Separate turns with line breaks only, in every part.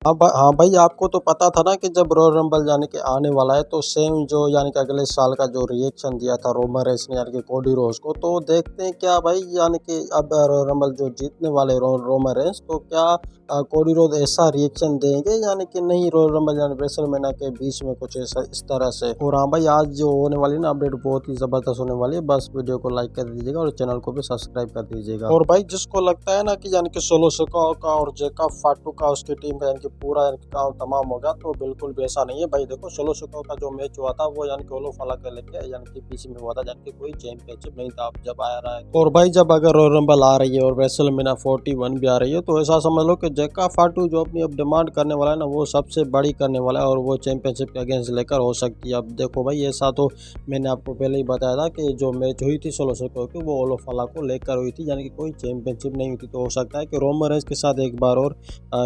हाँ भाई, आपको तो पता था ना कि जब रॉयल रंबल यानी कि आने वाला है तो सेम जो यानी कि अगले साल का जो रिएक्शन दिया था रोमन रेंस ने यानी कि कोडी रोड्स को, तो देखते हैं क्या भाई यानी कि अब रॉयल रंबल जो जीतने वाले रोमन रेंस, तो क्या कोडी रोड ऐसा रिएक्शन देंगे यानी कि नहीं रॉयल रंबल यानी रेसलमेनिया के बीच में कुछ ऐसा इस तरह से। और हाँ भाई, आज जो होने वाली ना अपडेट बहुत ही जबरदस्त होने वाली है, बस वीडियो को लाइक कर दीजिएगा और चैनल को भी सब्सक्राइब कर दीजिएगा। और भाई जिसको लगता है ना कि यानी कि सोलो सिकोआ का और जेकब फाटू का उसकी टीम का यानी कि पूरा यानी कि काम तमाम हो गया, तो बिल्कुल भी ऐसा नहीं है भाई। देखो सोलो सिकोआ का जो मैच हुआ था वो यानी कि ओलो फला के लेके यानी कि पीछे में हुआ था, यानी कि कोई चैंपियनशिप नहीं था अब जब आ रहा है। और भाई जब अगर रॉयल रंबल आ रही है और रेसलमेनिया 41 भी आ रही है, तो ऐसा समझ लो कि जेकब फाटू जो अपनी अब डिमांड करने वाला है ना वो सबसे बड़ी करने वाला है और वो चैंपियनशिप के अगेंस्ट लेकर हो सकती है। अब देखो भाई, ऐसा तो मैंने आपको पहले ही बताया था कि जो मैच हुई थी सोलो सिकोआ की वो ओलो फला को लेकर हुई थी, यानी कि कोई चैंपियनशिप नहीं हुई थी। तो हो सकता है कि रोमन रेंस के साथ एक बार और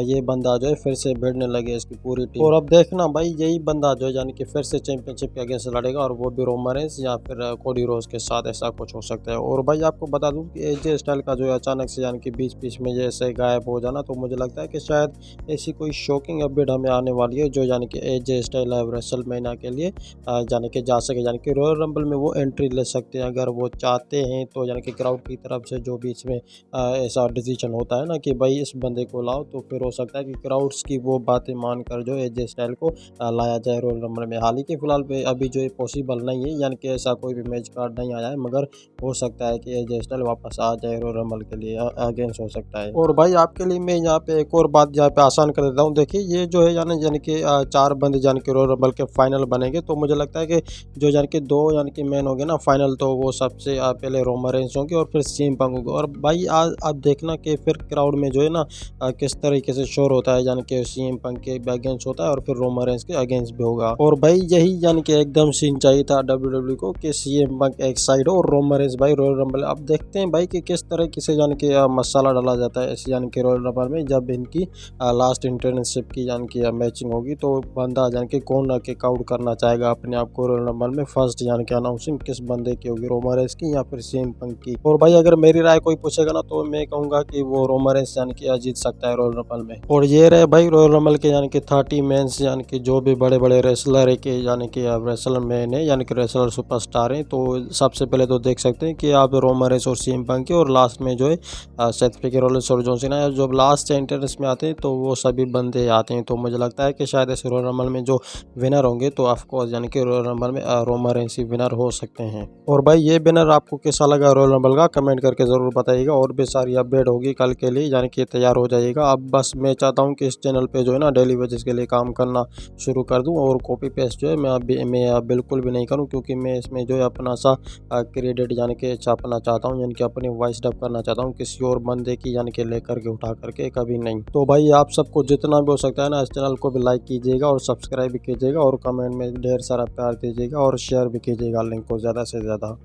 ये बंदा जो है फिर से भिड़ने लगे इसकी पूरी टीम। और अब देखना भाई, यही बंदा जो है यानी कि फिर से चैंपियनशिप के अगेंस्ट लड़ेगा और वो भी रोमन रेंस या फिर कोडी रोड्स के साथ, ऐसा कुछ हो सकता है। और भाई आपको बता दूं कि एजे स्टाइल का जो है अचानक से यानी कि बीच बीच में जैसे गायब हो जाना, तो मुझे लगता है कि शायद ऐसी कोई शॉकिंग अपडेट हमें आने वाली है जो यानी कि एजे स्टाइल है रेसलमेनिया के लिए यानी कि जा सके, यानी कि रॉयल रंबल में वो एंट्री ले सकते हैं अगर वो चाहते हैं। तो यानी कि क्राउड की तरफ से जो बीच में ऐसा डिसीजन होता है ना कि भाई इस बंदे को लाओ, तो फिर हो सकता है कि क्राउड्स की वो बातें मानकर जो एजे स्टाइल को लाया जाए रॉयल रंबल में। हाल ही के फिलहाल पे अभी जो है पॉसिबल नहीं है, यानी कि ऐसा कोई भी मैच कार्ड नहीं आया है, मगर हो सकता है कि एजे स्टाइल वापस आ जाए रॉयल रंबल के लिए, अगेंस्ट हो सकता है। और भाई आपके लिए मैं यहाँ पे एक और बात यहाँ पे आसान कर देता हूँ। देखिए ये जो है यानी कि चार बंदे यानी कि रॉयल रंबल के फाइनल बनेंगे, तो मुझे लगता है कि जो यानी कि दो यानी कि मैन हो गए ना फाइनल, तो वो सबसे पहले रोमन रेंस होंगे और फिर सीएम पंक होंगे। और भाई आज आप देखना कि फिर क्राउड में जो है ना किस तरीके से शोर होता है, यानी कि सीएम पंक के अगेंस्ट होता है और फिर रोमन रेंस के अगेंस्ट भी होगा। और भाई यही यानी कि एकदम सीन चाहिए था डब्ल्यूडब्ल्यू को कि सीएम पंक एक साइड हो और रोमन रेंस भाई रॉयल रंबल। अब देखते हैं भाई कि किस तरीके से यानी कि मसाला डाला जाता है इस यानी कि रॉयल रंबल में, जब इनकी लास्ट इंटर्नशिप की यानी कि मैचिंग होगी, तो बंदा यानी कि कौन किक आउट करना चाहेगा अपने आप को रॉयल रंबल में। फर्स्ट यानी कि अनाउंसिंग किस बंदे की होगी, रोमन रेंस की या फिर सीएम पंक की। और भाई अगर मेरी राय कोई पूछेगा ना, तो मैं कहूंगा कि वो रोमन रेंस यानी कि जीत सकता है रॉयल रंबल में। और ये रहे भाई रॉयल रंबल के यानी कि 30 मेंस, यानी कि जो भी बड़े बड़े रेसलर है कि यानी कि रेसलर मैन है यानी कि रेसलर सुपरस्टार है, तो सबसे पहले तो देख सकते हैं कि आप रोमन रेंस और सीएम पंक की, और लास्ट में जो है सेथ फ्रीकिंग रॉलिंस और जॉन सीना। जब लास्ट एंट्रेंस में आते हैं तो वो सभी बंदे आते हैं, तो मुझे लगता है कि शायद इस रॉयल रंबल में जो विनर होंगे, तो ऑफकोर्स यानी कि रॉयल रंबल में रोमन रेंस ही विनर हो सकते हैं। और भाई ये बैनर आपको कैसा लगा रॉयल रंबल का, कमेंट करके ज़रूर बताइएगा। और भी सारी अपडेट होगी कल के लिए, यानी कि तैयार हो जाइएगा। अब बस मैं चाहता हूँ कि इस चैनल पे जो है ना डेली वेजेस के लिए काम करना शुरू कर दूँ, और कॉपी पेस्ट जो है मैं बिल्कुल भी नहीं करूँ, क्योंकि मैं इसमें जो है अपना सा क्रेडिट यानी कि छापना चाहता हूँ, यानी कि अपनी वॉइस डब करना चाहता हूँ किसी और बंदे की, यानी कि लेकर के उठा करके कभी नहीं। तो भाई आप सबको जितना भी हो सकता है ना इस चैनल को भी लाइक कीजिएगा और सब्सक्राइब भी कीजिएगा और कमेंट में ढेर सारा प्यार दीजिएगा और शेयर भी कीजिएगा लिंक को ज़्यादा से ज़्यादा।